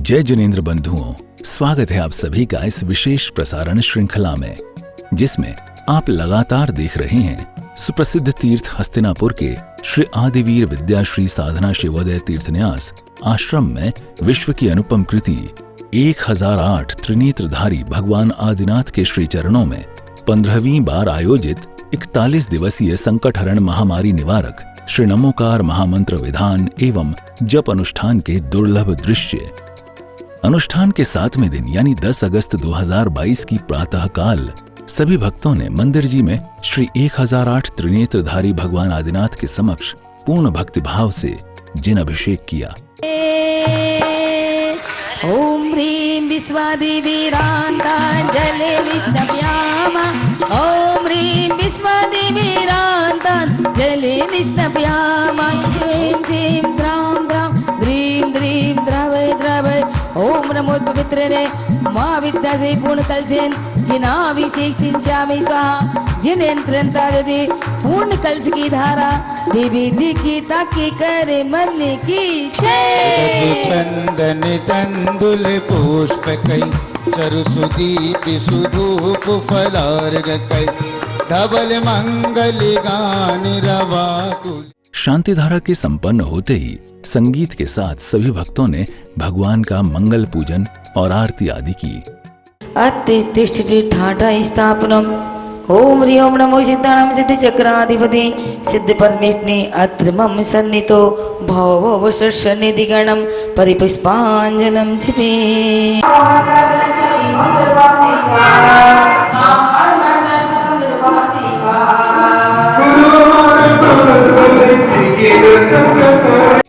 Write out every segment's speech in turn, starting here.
जय जिनेंद्र बंधुओं, स्वागत है आप सभी का इस विशेष प्रसारण श्रृंखला में, जिसमें आप लगातार देख रहे हैं सुप्रसिद्ध तीर्थ हस्तिनापुर के श्री आदिवीर विद्याश्री साधना शिवोदय तीर्थन्यास आश्रम में विश्व की अनुपम कृति 1008 त्रिनेत्रधारी भगवान आदिनाथ के श्री चरणों में 15वीं बार आयोजित 41 दिवसीय संकटहरण महामारी निवारक श्री नमोकार महामंत्र विधान एवं जप अनुष्ठान के दुर्लभ दृश्य। अनुष्ठान के 7वें दिन यानी 10 अगस्त 2022 की प्रातः काल सभी भक्तों ने मंदिर जी में श्री 1008 त्रिनेत्रधारी भगवान आदिनाथ के समक्ष पूर्ण भक्तिभाव से जिन अभिषेक किया। ओम ह्रीं विश्वादिवीरान्ताञ्जलि विष्णव्याम। ओम ह्रीं विश्वादिवीरान्ताञ्जलि विष्णव्याम। ह्रीं ह्रीं द्रां द्रां द्रीं द्रीं द्रवै द्रवै। ओम नमो पवित्रने मां विद्यासे पूर्ण कलशेन जिनाभिषेक सिंचामि स्वाहा। जिनेंद्रं ददति पूर्ण कलश की धारा देवी की ताकि करे मन की क्षय। चंदन तंदुल पुष्प कई चरु सुदीप सुधूप फलार्घ कई धवल मंगल गान रवाकुल। शांति धारा के संपन्न होते ही संगीत के साथ सभी भक्तों ने भगवान का मंगल पूजन और आरती आदि की। अति तिष्ठति ठाठा स्थापनम। ओम ह्रीं ओम नमो सिद्धानां सिद्धि चक्राधिपति सिद्धि परमेष्ठि अत्र मम सन्नितो भव शनिधि गणम परिपुष्पांजलम छिपे।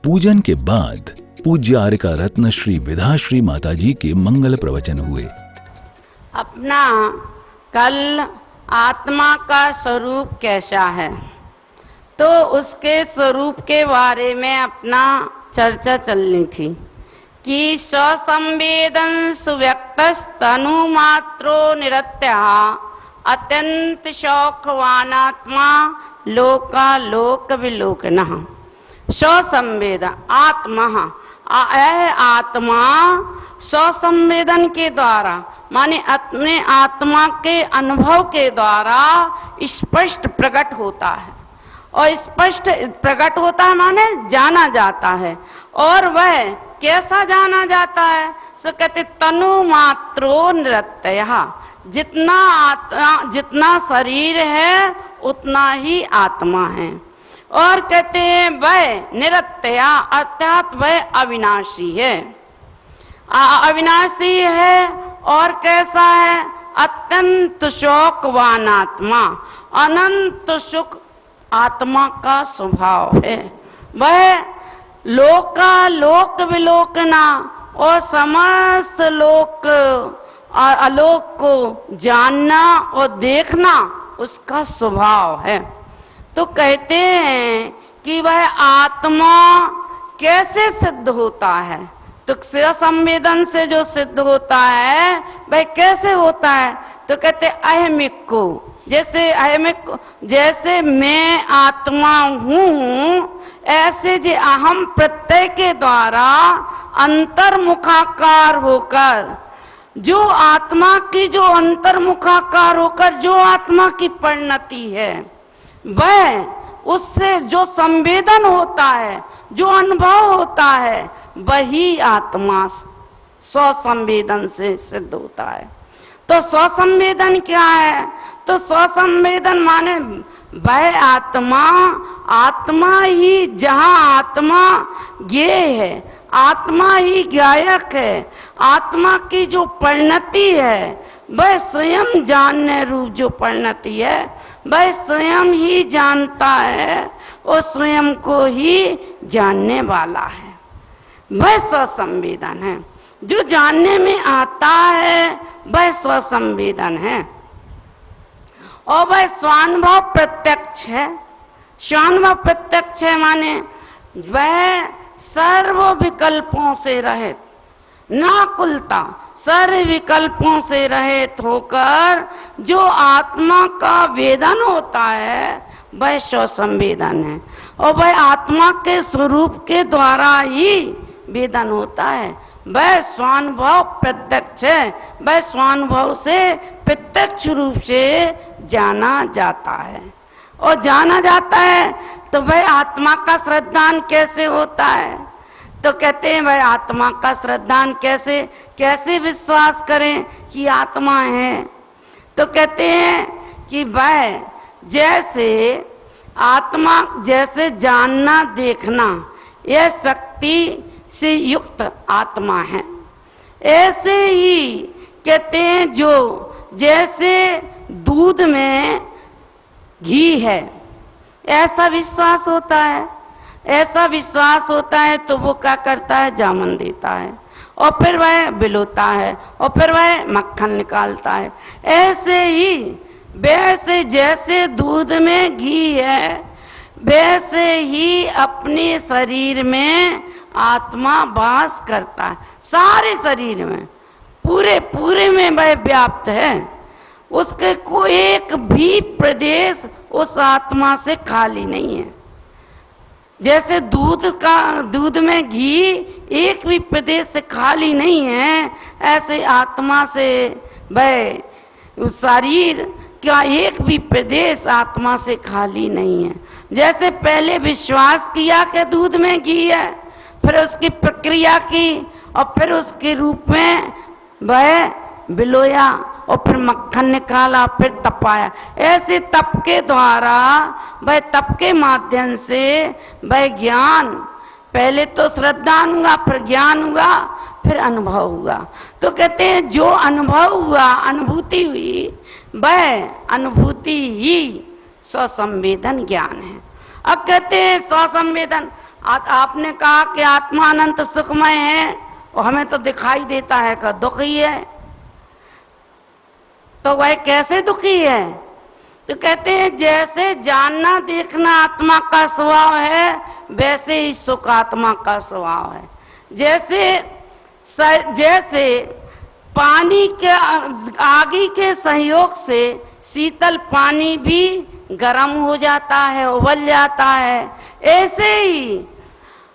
पूजन के बाद पूज्य आर्यका रत्न श्री विधाश्री माताजी के मंगल प्रवचन हुए। अपना कल आत्मा का स्वरूप कैसा है, तो उसके स्वरूप के बारे में अपना चर्चा चलनी थी कि स्वसंवेदन सुव्यक्तस्तनु मात्रो निरत्यः अत्यंत शौकवानात्मा लोकालोक विलोकनः। स्वसंवेदन आत्मा आत्मा स्वसंवेदन के द्वारा माने अपने आत्मा के अनुभव के द्वारा स्पष्ट प्रकट होता है, और स्पष्ट प्रकट होता है माने जाना जाता है। और वह कैसा जाना जाता है, सो कहते तनु मात्रो निरत्यः। जितना शरीर है उतना ही आत्मा है। और कहते हैं वह निरत्यः अर्थात वह अविनाशी है। अविनाशी है और कैसा है, अत्यंत शौकवान आत्मा, अनंत सुख आत्मा का स्वभाव है। वह लोकालोक विलोकना और समस्त लोक आलोक को जानना और देखना उसका स्वभाव है। तो कहते हैं कि वह आत्मा कैसे सिद्ध होता है, तो संवेदन से जो सिद्ध होता है वह कैसे होता है, तो कहते अहमिक को, जैसे अहमिक जैसे मैं आत्मा हूँ ऐसे जो अहम प्रत्यय के द्वारा अंतर्मुखाकार होकर जो आत्मा की जो अंतर्मुखाकार होकर जो आत्मा की परिणति है, वह उससे जो संवेदन होता है, जो अनुभव होता है, वही आत्मा स्वसंवेदन से सिद्ध होता है। तो स्वसंवेदन क्या है, तो स्वसंवेदन माने वह आत्मा ही, जहाँ आत्मा ज्ञेय है, आत्मा ही गायक है, आत्मा की जो परिणति है वह स्वयं जानने रूप जो परिणति है वह स्वयं ही जानता है और स्वयं को ही जानने वाला है। वह स्वसंवेदन है। जो जानने में आता है वह स्वसंवेदन है। और वह स्वानुभव प्रत्यक्ष है। स्वानुभव प्रत्यक्ष है माने वह सर्व विकल्पों से रहित, नाकुलता, सर्व विकल्पों से रहित होकर जो आत्मा का वेदन होता है वह स्वसंवेदन है। और वह आत्मा के स्वरूप के द्वारा ही वेदन होता है। वह स्वानुभव प्रत्यक्ष है, वह स्वानुभव से प्रत्यक्ष रूप से जाना जाता है। और जाना जाता है तो वह आत्मा का श्रद्धान कैसे होता है? तो कहते हैं वह आत्मा का श्रद्धान कैसे विश्वास करें कि आत्मा है? तो कहते हैं कि वह जैसे आत्मा, जैसे जानना देखना यह शक्ति से युक्त आत्मा है, ऐसे ही कहते हैं जो जैसे दूध में घी है ऐसा विश्वास होता है, ऐसा विश्वास होता है तो वो क्या करता है? जामन देता है और फिर वह बिलोता है और फिर वह मक्खन निकालता है। ऐसे ही वैसे जैसे दूध में घी है वैसे ही अपने शरीर में आत्मा वास करता है, सारे शरीर में, पूरे में वह व्याप्त है। उसके कोई एक भी प्रदेश उस आत्मा से खाली नहीं है। जैसे दूध में घी एक भी प्रदेश से खाली नहीं है, ऐसे आत्मा से वह शरीर का एक भी प्रदेश आत्मा से खाली नहीं है। जैसे पहले विश्वास किया कि दूध में घी है, फिर उसकी प्रक्रिया की और फिर उसके रूप में वह बिलोया और फिर मक्खन निकाला, फिर तपाया। ऐसे तप के द्वारा, वह तप के माध्यम से वह ज्ञान, पहले तो श्रद्धा हुआ, फिर ज्ञान हुआ, फिर अनुभव हुआ। तो कहते हैं जो अनुभव हुआ, अनुभूति हुई, वह अनुभूति ही स्वसंवेदन ज्ञान है। अब कहते हैं स्वसंवेदन, आपने कहा कि आत्मा अनंत सुखमय है और हमें तो दिखाई देता है कि दुखी है, तो वह कैसे दुखी है? तो कहते हैं जैसे जानना देखना आत्मा का स्वभाव है वैसे ही सुख आत्मा का स्वभाव है। जैसे पानी के आगी के सहयोग से शीतल पानी भी गर्म हो जाता है, उबल जाता है, ऐसे ही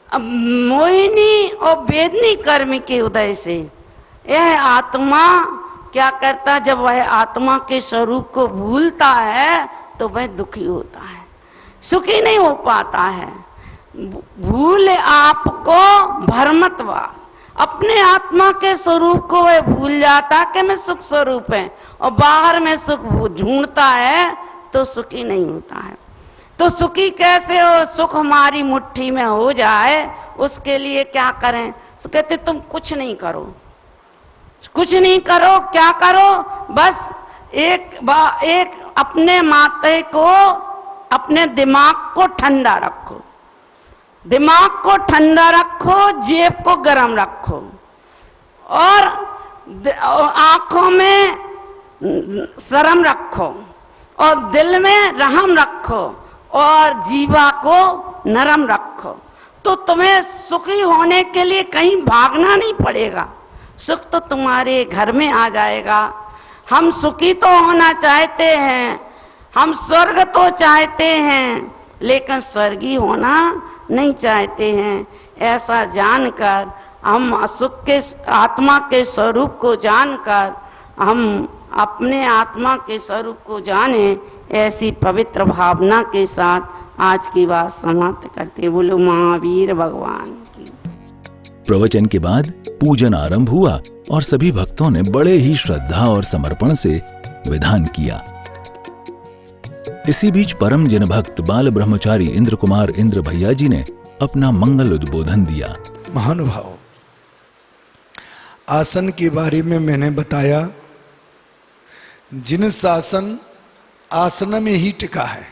मोहिनी और वेदनी कर्म के उदय से यह आत्मा क्या करता? जब वह आत्मा के स्वरूप को भूलता है तो वह दुखी होता है, सुखी नहीं हो पाता है। भूल आपको भ्रमत्वा, अपने आत्मा के स्वरूप को वह भूल जाता कि मैं सुख स्वरूप है, और बाहर में सुख ढूंढता है तो सुखी नहीं होता है। तो सुखी कैसे हो? सुख हमारी मुट्ठी में हो जाए उसके लिए क्या करें? कहते तुम कुछ नहीं करो, कुछ नहीं करो, क्या करो? बस एक अपने माथे को, अपने दिमाग को ठंडा रखो, दिमाग को ठंडा रखो, जेब को गर्म रखो और आंखों में शर्म रखो और दिल में रहम रखो और जीवा को नरम रखो। तो तुम्हें सुखी होने के लिए कहीं भागना नहीं पड़ेगा, सुख तो तुम्हारे घर में आ जाएगा। हम सुखी तो होना चाहते हैं, हम स्वर्ग तो चाहते हैं, लेकिन स्वर्गीय होना नहीं चाहते हैं। ऐसा जानकर हम सुख के आत्मा के स्वरूप को जानकर हम अपने आत्मा के स्वरूप को जाने, ऐसी पवित्र भावना के साथ आज की बात समाप्त करते। बोलो महावीर भगवान की। प्रवचन के बाद पूजन आरंभ हुआ और सभी भक्तों ने बड़े ही श्रद्धा और समर्पण से विधान किया। इसी बीच परम जन भक्त बाल ब्रह्मचारी इंद्र कुमार इंद्र भैया जी ने अपना मंगल उद्बोधन दिया। महानुभाव, आसन के बारे में मैंने बताया, जिन शासन आसन में ही टिका है,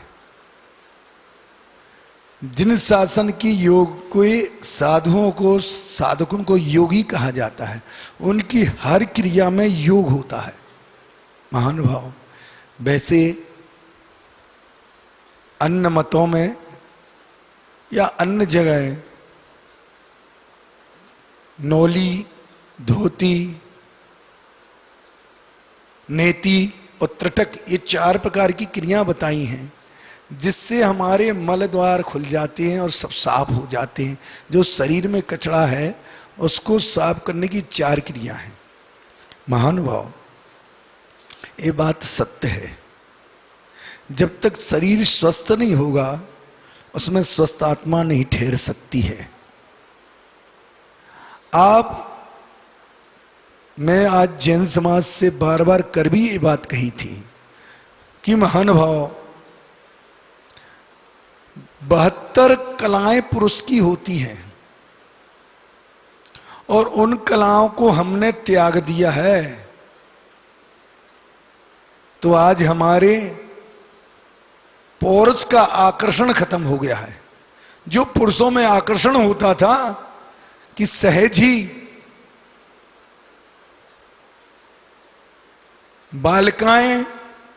जिन शासन की योग को साधुओं को, साधकों को योगी कहा जाता है, उनकी हर क्रिया में योग होता है। महानुभाव, वैसे अन्य मतों में या अन्य जगह नौली, धोती, नेति और त्रिटक, ये 4 प्रकार की क्रियाएं बताई हैं जिससे हमारे मल द्वार खुल जाते हैं और सब साफ हो जाते हैं। जो शरीर में कचरा है उसको साफ करने की 4 क्रिया हैं। महानुभाव, ये बात सत्य है। जब तक शरीर स्वस्थ नहीं होगा उसमें स्वस्थ आत्मा नहीं ठहर सकती है। मैं आज जैन समाज से बार बार कर भी ये बात कही थी कि महानुभाव, 72 कलाएं पुरुष की होती हैं और उन कलाओं को हमने त्याग दिया है। तो आज हमारे पौरुष का आकर्षण खत्म हो गया है। जो पुरुषों में आकर्षण होता था कि सहज ही बालिकाएं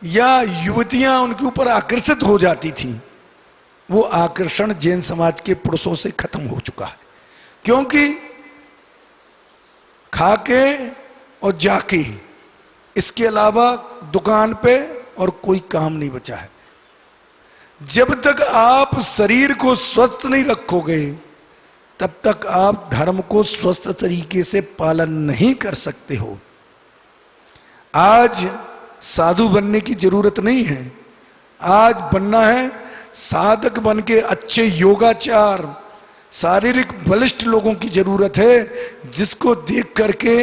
या युवतियां उनके ऊपर आकर्षित हो जाती थी, वो आकर्षण जैन समाज के पुरुषों से खत्म हो चुका है। क्योंकि खाके और जाके इसके अलावा दुकान पे और कोई काम नहीं बचा है। जब तक आप शरीर को स्वस्थ नहीं रखोगे तब तक आप धर्म को स्वस्थ तरीके से पालन नहीं कर सकते हो। आज साधु बनने की जरूरत नहीं है, आज बनना है साधक बन के अच्छे योगाचार, शारीरिक बलिष्ठ लोगों की जरूरत है, जिसको देख करके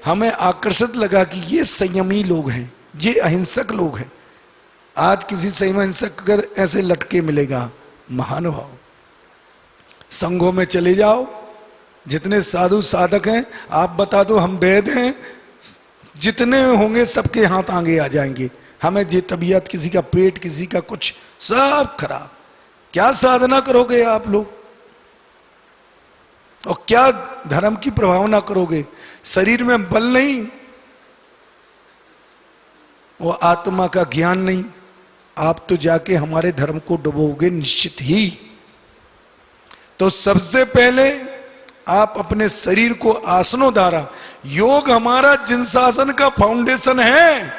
हमें आकर्षित लगा कि ये संयमी लोग हैं, ये अहिंसक लोग हैं। आज किसी संयम अहिंसक अगर ऐसे लटके मिलेगा, महानुभाव, संघों में चले जाओ, जितने साधु साधक हैं आप बता दो हम वैद हैं, जितने होंगे सबके हाथ आगे आ जाएंगे। हमें जे तबीयत, किसी का पेट, किसी का कुछ, सब खराब। क्या साधना करोगे आप लोग और क्या धर्म की प्रभावना करोगे? शरीर में बल नहीं, वो आत्मा का ज्ञान नहीं, आप तो जाके हमारे धर्म को डुबोगे निश्चित ही। तो सबसे पहले आप अपने शरीर को आसनों द्वारा, योग हमारा जिनसासन का फाउंडेशन है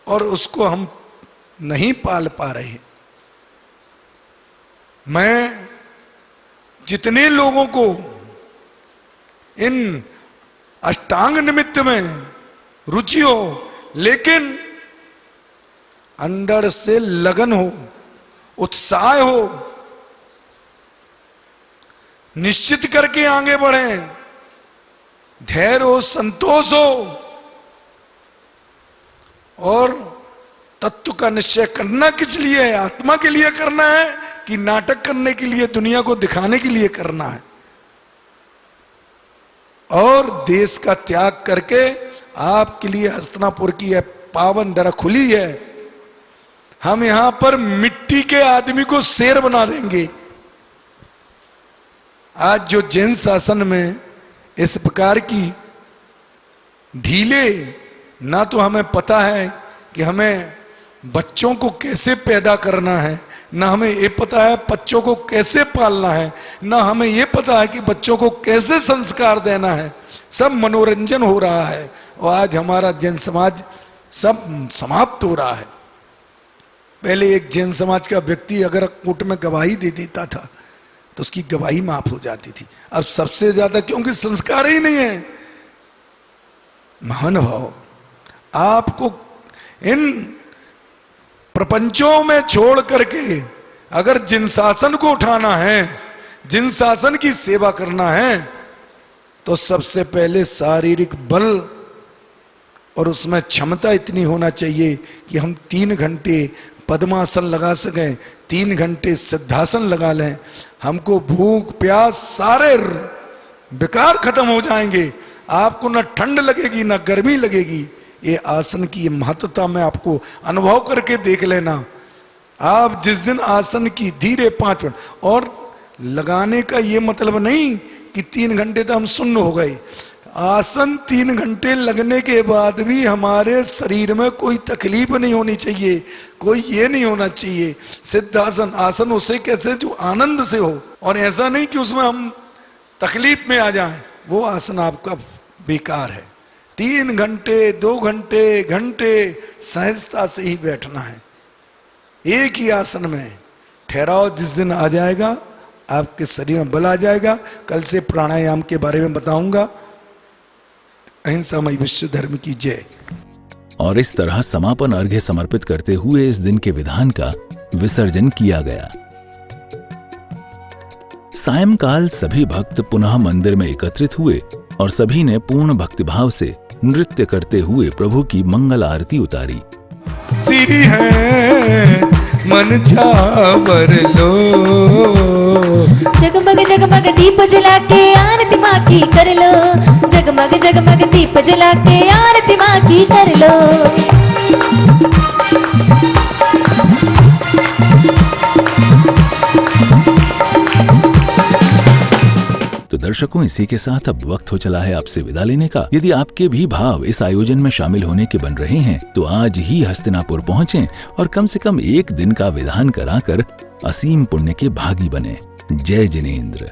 और उसको हम नहीं पाल पा रहे। मैं जितने लोगों को इन अष्टांग निमित्त में रुचि हो, लेकिन अंदर से लगन हो, उत्साह हो, निश्चित करके आगे बढ़े, धैर्य हो, संतोष हो और तत्व का निश्चय करना किस लिए है? आत्मा के लिए करना है कि नाटक करने के लिए, दुनिया को दिखाने के लिए करना है? और देश का त्याग करके आपके लिए हस्तिनापुर की है पावन दर खुली है। हम यहां पर मिट्टी के आदमी को शेर बना देंगे। आज जो जैन शासन में इस प्रकार की ढीले, ना तो हमें पता है कि हमें बच्चों को कैसे पैदा करना है, ना हमें ये पता है बच्चों को कैसे पालना है, ना हमें ये पता है कि बच्चों को कैसे संस्कार देना है। सब मनोरंजन हो रहा है और आज हमारा जैन समाज सब समाप्त हो रहा है। पहले एक जैन समाज का व्यक्ति अगर कोर्ट में गवाही दे देता था तो उसकी गवाही माफ हो जाती थी। अब सबसे ज्यादा, क्योंकि संस्कार ही नहीं है। महानुभाव, आपको इन प्रपंचों में छोड़ करके अगर जिन शासन को उठाना है, जिन शासन की सेवा करना है, तो सबसे पहले शारीरिक बल और उसमें क्षमता इतनी होना चाहिए कि हम 3 घंटे पद्मासन लगा सकें, 3 घंटे सिद्धासन लगा लें। हमको भूख प्यास सारे बेकार खत्म हो जाएंगे। आपको ना ठंड लगेगी ना गर्मी लगेगी। ये आसन की महत्वता में आपको अनुभव करके देख लेना। आप जिस दिन आसन की धीरे 5 मिनट, और लगाने का ये मतलब नहीं कि 3 घंटे तो हम सुन्न हो गए। आसन 3 घंटे लगने के बाद भी हमारे शरीर में कोई तकलीफ नहीं होनी चाहिए, कोई ये नहीं होना चाहिए। सिद्धासन, आसन उसे कैसे जो आनंद से हो, और ऐसा नहीं कि उसमें हम तकलीफ में आ जाएं। वो आसन आपका बेकार है। 3 घंटे 2 घंटे सहजता से ही बैठना है। एक ही आसन में ठहराव जिस दिन आ जाएगा, आपके शरीर में बल आ जाएगा। कल से प्राणायाम के बारे में बताऊंगा। अहिंसामय विश्व धर्म की जय। और इस तरह समापन अर्घ्य समर्पित करते हुए इस दिन के विधान का विसर्जन किया गया। सायंकाल सभी भक्त पुनः मंदिर में एकत्रित हुए और सभी ने पूर्ण भक्तिभाव से नृत्य करते हुए प्रभु की मंगल आरती उतारी। सिरी है मन छावर लो, जगमग जगमग दीप जला के आरती माँ की कर लो, जगमग जगमग दीप जला के आरती माँ की कर लो। तो दर्शकों, इसी के साथ अब वक्त हो चला है आपसे विदा लेने का। यदि आपके भी भाव इस आयोजन में शामिल होने के बन रहे हैं तो आज ही हस्तिनापुर पहुंचें और कम से कम एक दिन का विधान कराकर असीम पुण्य के भागी बने। जय जिनेंद्र।